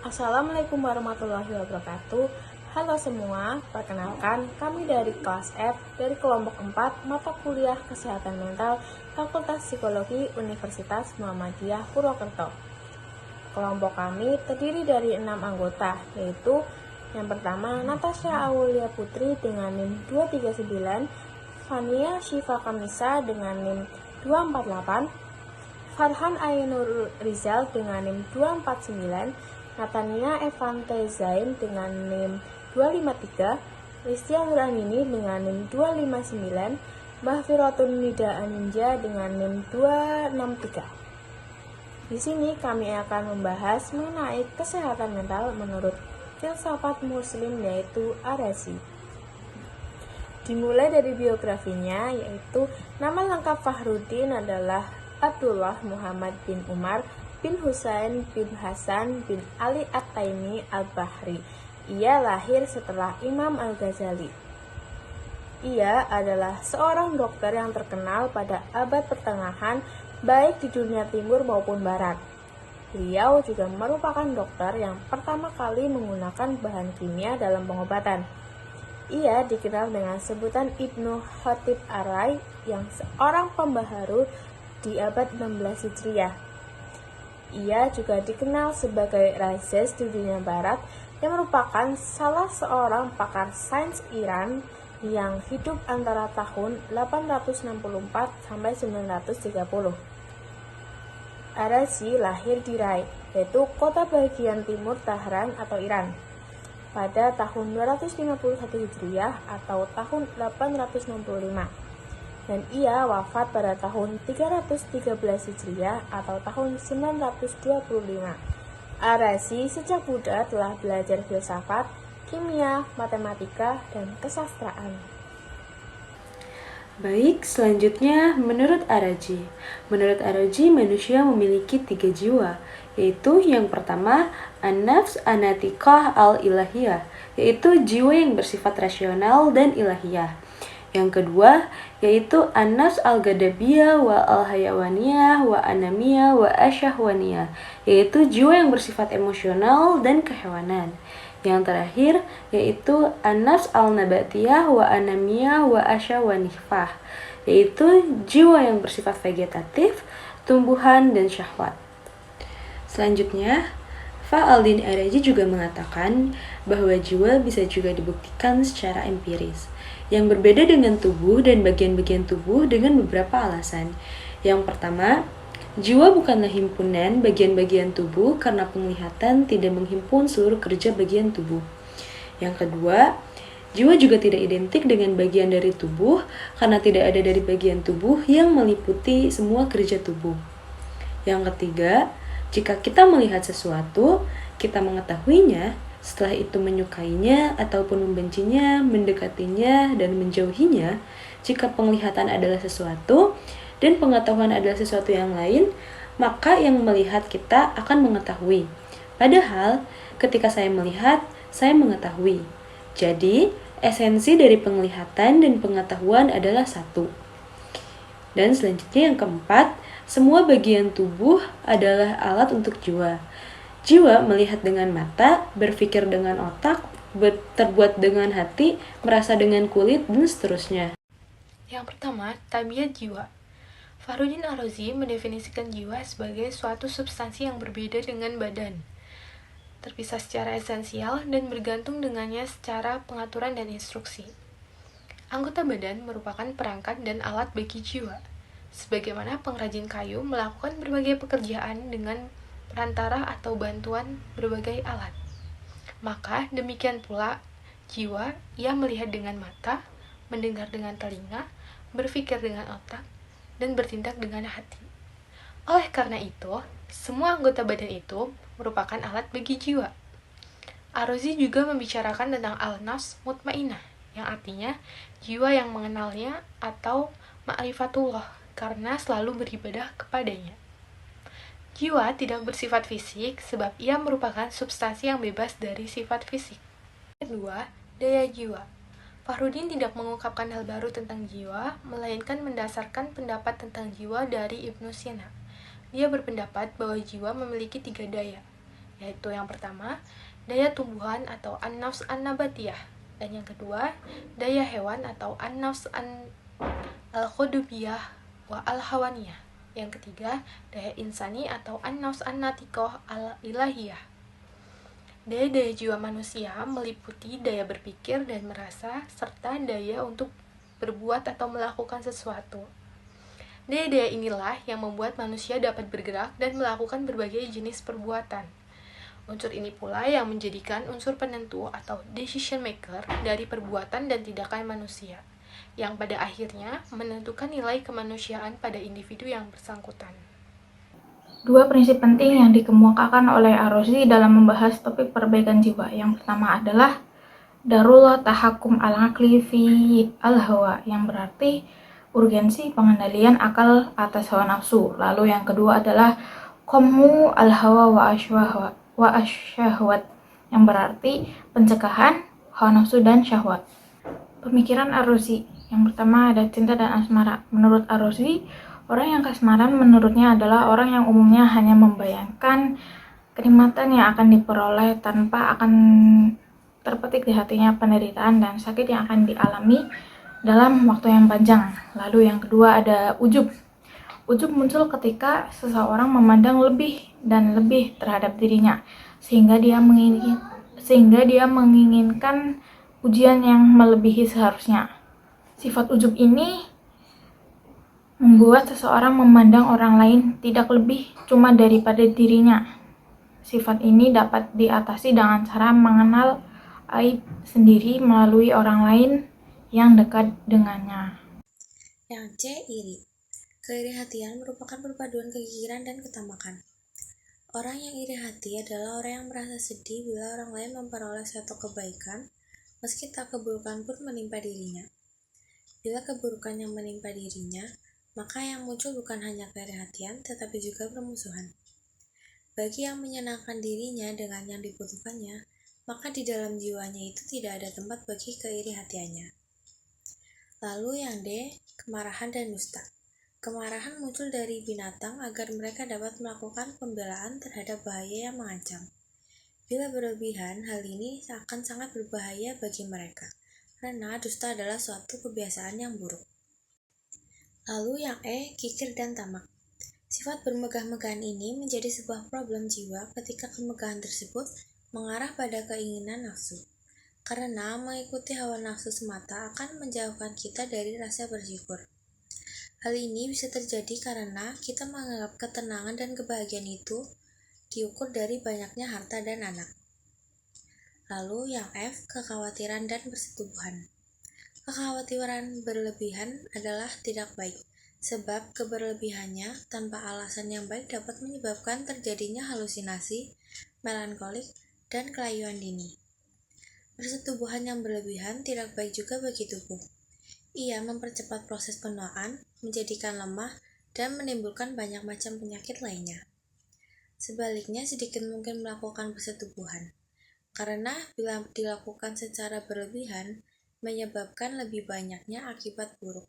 Assalamualaikum warahmatullahi wabarakatuh. Halo semua, perkenalkan kami dari kelas F dari kelompok 4 mata kuliah Kesehatan Mental Fakultas Psikologi Universitas Muhammadiyah Purwokerto. Kelompok kami terdiri dari 6 anggota, yaitu yang pertama Natasha Aulia Putri dengan NIM 239, Fania Syifa Kamisa dengan NIM 248, Farhan Ainur Rizal dengan NIM 249, Natania Evante Zain dengan NIM 253, Listia Nuranini dengan NIM 259, Mahfiratun Nida Aninja dengan NIM 263. Di sini kami akan membahas mengenai kesehatan mental menurut filsafat muslim yaitu Ar-Razi. Dimulai dari biografinya, yaitu nama lengkap Fakhruddin adalah Abdullah Muhammad bin Umar bin Husain bin Hasan bin Ali At-Taimi Al-Bahri. Ia lahir setelah Imam Al-Ghazali. Ia adalah seorang dokter yang terkenal pada abad pertengahan baik di dunia timur maupun barat. Beliau juga merupakan dokter yang pertama kali menggunakan bahan kimia dalam pengobatan. Ia dikenal dengan sebutan Ibnu Khatib Ar-Rai yang seorang pembaharu di abad 16 Hijriah. Ia juga dikenal sebagai Razes di dunia barat yang merupakan salah seorang pakar sains Iran yang hidup antara tahun 864 sampai 930. Ar-Razi lahir di Rai, yaitu kota bagian timur Tahran atau Iran, pada tahun 251 Hijriah atau tahun 865. Dan ia wafat pada tahun 313 Hijriah atau tahun 925. Ar-Razi sejak muda telah belajar filsafat, kimia, matematika, dan kesastraan. Baik, selanjutnya menurut Ar-Razi. Menurut Ar-Razi, manusia memiliki 3 jiwa, yaitu yang pertama, an-nafs an-natiqah al-ilahiyah, yaitu jiwa yang bersifat rasional dan ilahiyah. Yang kedua, yaitu an-nafs al-ghadabiyah wa al-hayawaniyah wa anamiyah wa asyahwaniyah, yaitu jiwa yang bersifat emosional dan kehewanan. Yang terakhir, yaitu an-nafs al-nabatiyah wa anamiyah wa asyawanifah, yaitu jiwa yang bersifat vegetatif, tumbuhan, dan syahwat. Selanjutnya, Fa'aldin Ar-Razi juga mengatakan bahwa jiwa bisa juga dibuktikan secara empiris, yang berbeda dengan tubuh dan bagian-bagian tubuh dengan beberapa alasan. Yang pertama, jiwa bukanlah himpunan bagian-bagian tubuh karena penglihatan tidak menghimpun seluruh kerja bagian tubuh. Yang kedua, jiwa juga tidak identik dengan bagian dari tubuh karena tidak ada dari bagian tubuh yang meliputi semua kerja tubuh. Yang ketiga, jika kita melihat sesuatu, kita mengetahuinya, setelah itu menyukainya ataupun membencinya, mendekatinya, dan menjauhinya. Jika penglihatan adalah sesuatu dan pengetahuan adalah sesuatu yang lain, maka yang melihat kita akan mengetahui. Padahal, ketika saya melihat, saya mengetahui. Jadi, esensi dari penglihatan dan pengetahuan adalah satu. Dan selanjutnya yang keempat, semua bagian tubuh adalah alat untuk jiwa. Jiwa melihat dengan mata, berpikir dengan otak, terbuat dengan hati, merasa dengan kulit, dan seterusnya. Yang pertama, tabiat jiwa. Fakhruddin Ar-Razi mendefinisikan jiwa sebagai suatu substansi yang berbeda dengan badan, terpisah secara esensial dan bergantung dengannya secara pengaturan dan instruksi. Anggota badan merupakan perangkat dan alat bagi jiwa, sebagaimana pengrajin kayu melakukan berbagai pekerjaan dengan perantara atau bantuan berbagai alat. Maka demikian pula jiwa, ia melihat dengan mata, mendengar dengan telinga, berpikir dengan otak, dan bertindak dengan hati. Oleh karena itu, semua anggota badan itu merupakan alat bagi jiwa. Ar-Razi juga membicarakan tentang al-nafs mutmainah, yang artinya jiwa yang mengenalnya atau ma'rifatullah karena selalu beribadah kepadanya. Jiwa tidak bersifat fisik sebab ia merupakan substansi yang bebas dari sifat fisik. Kedua, daya jiwa. Fakhruddin tidak mengungkapkan hal baru tentang jiwa, melainkan mendasarkan pendapat tentang jiwa dari Ibnu Sina. Dia berpendapat bahwa jiwa memiliki 3 daya. yaitu yang pertama, daya tumbuhan atau an-nafs an-nabatiyah, dan yang kedua, daya hewan atau an-nafs al-khudubiyah wa al-hawaniyah. Yang ketiga, daya insani atau an-nafs an-natiqah al-ilahiyah. Daya-daya jiwa manusia meliputi daya berpikir dan merasa, serta daya untuk berbuat atau melakukan sesuatu. Daya-daya inilah yang membuat manusia dapat bergerak dan melakukan berbagai jenis perbuatan. Unsur ini pula yang menjadikan unsur penentu atau decision maker dari perbuatan dan tindakan manusia, yang pada akhirnya menentukan nilai kemanusiaan pada individu yang bersangkutan. Dua prinsip penting yang dikemukakan oleh Ar-Razi dalam membahas topik perbaikan jiwa. Yang pertama adalah darullah tahakum al-aqli fi al-hawa, yang berarti urgensi pengendalian akal atas hawa nafsu. Lalu yang kedua adalah qamu al-hawa wa asyahwat, yang berarti pencegahan hawa nafsu dan syahwat. Pemikiran Ar-Razi. Yang pertama ada cinta dan asmara. Menurut Ar-Razi, orang yang kasmaran menurutnya adalah orang yang umumnya hanya membayangkan kenikmatan yang akan diperoleh tanpa akan terpetik di hatinya penderitaan dan sakit yang akan dialami dalam waktu yang panjang. Lalu yang kedua ada ujub. Ujub muncul ketika seseorang memandang lebih dan lebih terhadap dirinya, sehingga dia menginginkan pujian yang melebihi seharusnya. Sifat ujub ini membuat seseorang memandang orang lain tidak lebih cuma daripada dirinya. Sifat ini dapat diatasi dengan cara mengenal aib sendiri melalui orang lain yang dekat dengannya. Yang C. Iri. Keirihatian merupakan perpaduan kegigiran dan ketamakan. Orang yang iri hati adalah orang yang merasa sedih bila orang lain memperoleh suatu kebaikan, meski tak keburukan pun menimpa dirinya. Bila keburukan yang menimpa dirinya, maka yang muncul bukan hanya keirihatian, tetapi juga permusuhan. Bagi yang menyenangkan dirinya dengan yang dibutuhkannya, maka di dalam jiwanya itu tidak ada tempat bagi keirihatiannya. Lalu yang D. Kemarahan dan dusta. Kemarahan muncul dari binatang agar mereka dapat melakukan pembelaan terhadap bahaya yang mengancam. Bila berlebihan, hal ini akan sangat berbahaya bagi mereka, karena dusta adalah suatu kebiasaan yang buruk. Lalu yang E. Kikir dan tamak. Sifat bermegah-megahan ini menjadi sebuah problem jiwa ketika kemegahan tersebut mengarah pada keinginan nafsu, karena mengikuti hawa nafsu semata akan menjauhkan kita dari rasa bersyukur. Hal ini bisa terjadi karena kita menganggap ketenangan dan kebahagiaan itu diukur dari banyaknya harta dan anak. Lalu yang F. Kekhawatiran dan persetubuhan. Kekhawatiran berlebihan adalah tidak baik, sebab keberlebihannya tanpa alasan yang baik dapat menyebabkan terjadinya halusinasi, melankolik, dan kelayuan dini. Persetubuhan yang berlebihan tidak baik juga bagi tubuh. Ia mempercepat proses penuaan, menjadikan lemah, dan menimbulkan banyak macam penyakit lainnya. Sebaliknya, sedikit mungkin melakukan persetubuhan, karena bila dilakukan secara berlebihan, menyebabkan lebih banyaknya akibat buruk.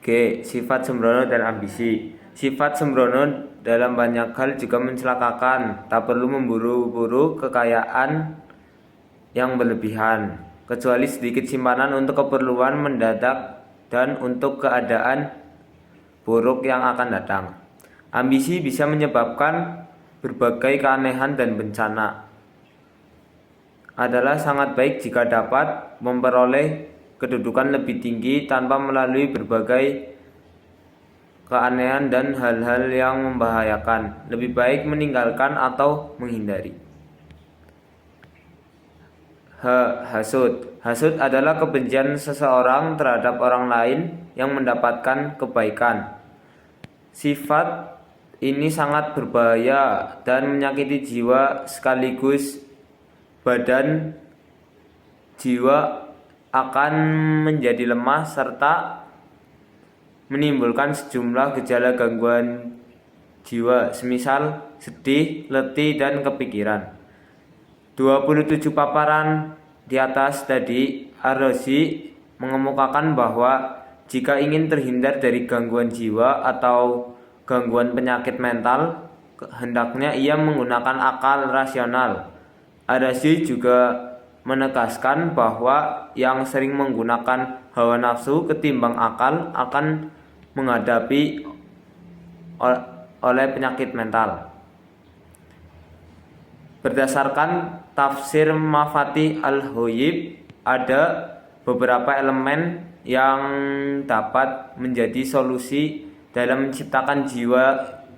G. Sifat sembrono dan ambisi. Sifat sembrono dalam banyak hal juga mencelakakan. Tak perlu memburu-buru kekayaan yang berlebihan, kecuali sedikit simpanan untuk keperluan mendadak dan untuk keadaan buruk yang akan datang. Ambisi bisa menyebabkan berbagai keanehan dan bencana. Adalah sangat baik jika dapat memperoleh kedudukan lebih tinggi tanpa melalui berbagai keanehan dan hal-hal yang membahayakan. Lebih baik meninggalkan atau menghindari. Hasud. Hasud adalah kebencian seseorang terhadap orang lain yang mendapatkan kebaikan. Sifat ini sangat berbahaya dan menyakiti jiwa sekaligus badan. Jiwa akan menjadi lemah serta menimbulkan sejumlah gejala gangguan jiwa, semisal sedih, letih, dan kepikiran. 27 paparan di atas tadi, Ar-Razi mengemukakan bahwa jika ingin terhindar dari gangguan jiwa atau gangguan penyakit mental, hendaknya ia menggunakan akal rasional. Ar-Razi juga menegaskan bahwa yang sering menggunakan hawa nafsu ketimbang akal akan menghadapi oleh penyakit mental. Berdasarkan tafsir Mafatih Al-Ghaib, ada beberapa elemen yang dapat menjadi solusi dalam menciptakan jiwa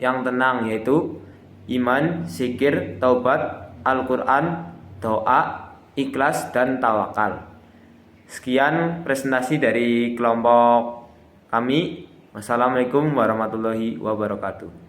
yang tenang, yaitu iman, zikir, taubat, Al-Quran, doa, ikhlas, dan tawakal. Sekian presentasi dari kelompok kami. Wassalamualaikum warahmatullahi wabarakatuh.